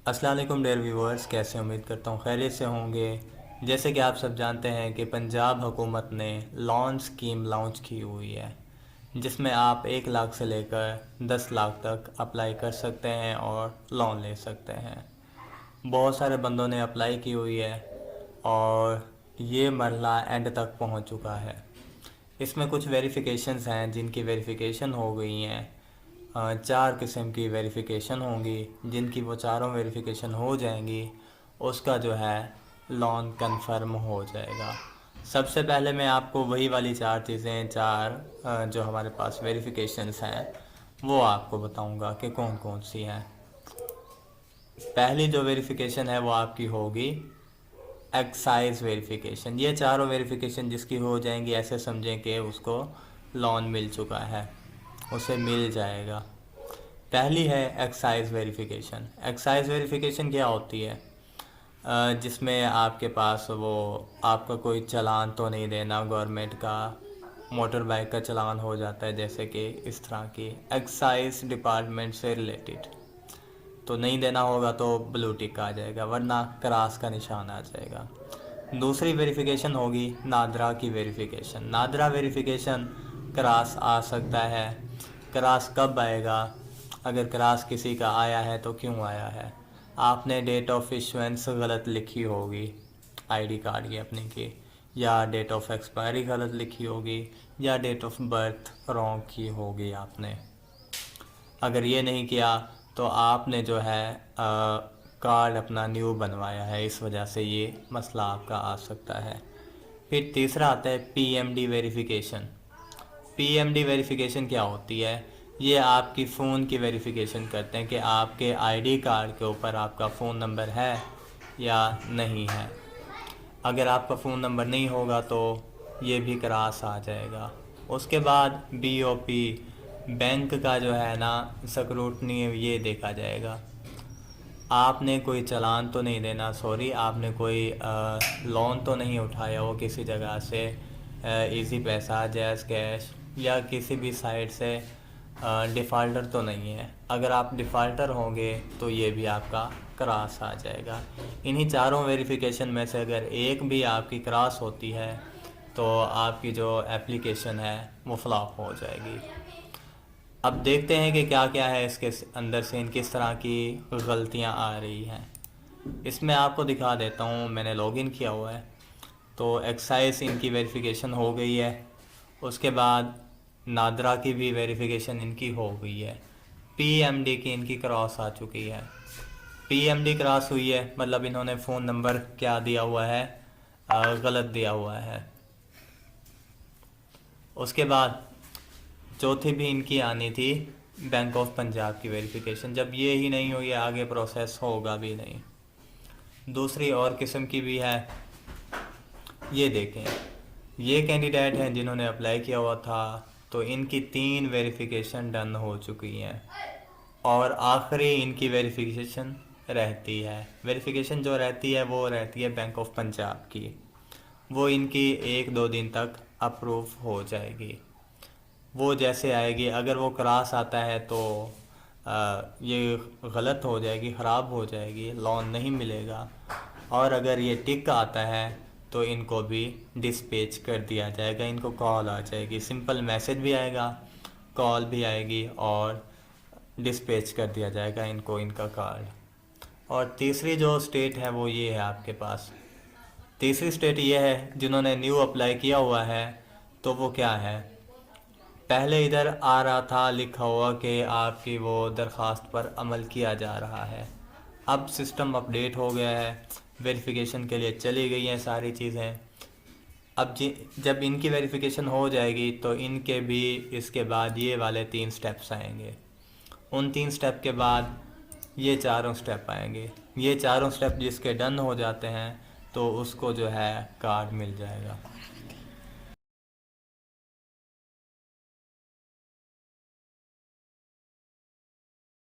अस्सलाम वालेकुम dear viewers, कैसे उम्मीद करता हूँ खैरियत से होंगे। जैसे कि आप सब जानते हैं कि पंजाब हुकूमत ने लोन स्कीम लॉन्च की हुई है, जिसमें आप 1 लाख से लेकर 10 लाख तक अप्लाई कर सकते हैं और लोन ले सकते हैं। बहुत सारे बंदों ने अप्लाई की हुई है और ये मरला एंड तक पहुँच चुका है। इसमें कुछ वेरिफिकेशंस हैं जिनकी वेरिफिकेशन हो गई हैं। 4 किस्म की वेरिफिकेशन होंगी, जिनकी वो चारों वेरिफिकेशन हो जाएंगी, उसका जो है लोन कंफर्म हो जाएगा। सबसे पहले मैं आपको वही वाली 4 चीज़ें, जो हमारे पास वेरिफिकेशंस हैं, वो आपको बताऊंगा कि कौन कौन सी हैं। पहली जो वेरिफिकेशन है वो आपकी होगी एक्साइज वेरिफिकेशन। ये चारों वेरिफिकेशन जिसकी हो जाएंगी, ऐसे समझें कि उसको लोन मिल चुका है, उसे मिल जाएगा। पहली है एक्साइज वेरिफिकेशन। एक्साइज वेरिफिकेशन क्या होती है? जिसमें आपके पास वो आपका कोई चालान तो नहीं देना, गवर्नमेंट का मोटर बाइक का चालान हो जाता है, जैसे कि इस तरह की एक्साइज डिपार्टमेंट से रिलेटेड तो नहीं देना होगा तो ब्लू टिक आ जाएगा, वरना क्रॉस का निशान आ जाएगा। दूसरी वेरिफिकेशन होगी नादरा की वेरिफिकेशन। नादरा वेरिफिकेशन क्रॉस आ सकता है। क्रॉस कब आएगा? अगर क्रॉस किसी का आया है तो क्यों आया है? आपने डेट ऑफ इशुएंस गलत लिखी होगी आईडी कार्ड की अपने की, या डेट ऑफ एक्सपायरी गलत लिखी होगी, या डेट ऑफ बर्थ रॉन्ग की होगी आपने। अगर ये नहीं किया तो आपने जो है कार्ड अपना न्यू बनवाया है, इस वजह से ये मसला आपका आ सकता है। फिर तीसरा आता है पीएमडी वेरिफिकेशन। पीएमडी वेरिफिकेशन क्या होती है? ये आपकी फ़ोन की वेरिफिकेशन करते हैं कि आपके आईडी कार्ड के ऊपर आपका फ़ोन नंबर है या नहीं है। अगर आपका फ़ोन नंबर नहीं होगा तो ये भी क्रॉस आ जाएगा। उसके बाद बीओपी, बैंक का जो है ना स्क्रूटनी, ये देखा जाएगा। आपने कोई चालान तो नहीं देना, सॉरी, आपने कोई लोन तो नहीं उठाया हो किसी जगह से, इजी पैसा, जैज़ कैश या किसी भी साइट से, डिफ़ाल्टर तो नहीं है। अगर आप डिफ़ाल्टर होंगे तो ये भी आपका क्रॉस आ जाएगा। इन्हीं चारों वेरिफिकेशन में से अगर एक भी आपकी क्रॉस होती है तो आपकी जो एप्लीकेशन है वो फ्लॉप हो जाएगी। अब देखते हैं कि क्या क्या है इसके अंदर से, इन किस तरह की गलतियां आ रही हैं। इसमें आपको दिखा देता हूँ, मैंने लॉगिन किया हुआ है। तो एक्साइज इनकी वेरिफिकेशन हो गई है। उसके बाद नादरा की भी वेरिफिकेशन इनकी हो गई है। पीएमडी की इनकी क्रॉस आ चुकी है। पीएमडी क्रॉस हुई है मतलब इन्होंने फ़ोन नंबर क्या दिया हुआ है, गलत दिया हुआ है। उसके बाद चौथी भी इनकी आनी थी बैंक ऑफ पंजाब की वेरिफिकेशन। जब ये ही नहीं हुई है, आगे प्रोसेस होगा भी नहीं। दूसरी और किस्म की भी है, ये देखें, ये कैंडिडेट हैं जिन्होंने अप्लाई किया हुआ था, तो इनकी 3 वेरिफिकेशन डन हो चुकी हैं और आखिरी इनकी वेरिफिकेशन रहती है। वेरिफिकेशन जो रहती है वो रहती है बैंक ऑफ पंजाब की, वो इनकी 1-2 दिन तक अप्रूव हो जाएगी। वो जैसे आएगी, अगर वो क्रॉस आता है तो ये गलत हो जाएगी, ख़राब हो जाएगी, लोन नहीं मिलेगा। और अगर ये टिक आता है तो इनको भी डिस्पैच कर दिया जाएगा, इनको कॉल आ जाएगी, सिंपल मैसेज भी आएगा, कॉल भी आएगी और डिस्पैच कर दिया जाएगा इनको इनका कार्ड। और तीसरी जो स्टेट है वो ये है आपके पास। तीसरी स्टेट ये है जिन्होंने न्यू अप्लाई किया हुआ है, तो वो क्या है, पहले इधर आ रहा था लिखा हुआ कि आपकी वो दरख्वास्त पर अमल किया जा रहा है। अब सिस्टम अपडेट हो गया है, वेरिफिकेशन के लिए चली गई हैं सारी चीज़ें। अब जब इनकी वेरिफिकेशन हो जाएगी तो इनके भी इसके बाद ये वाले 3 स्टेप्स आएंगे। उन 3 स्टेप के बाद ये चारों स्टेप आएंगे। ये चारों स्टेप जिसके डन हो जाते हैं तो उसको जो है कार्ड मिल जाएगा।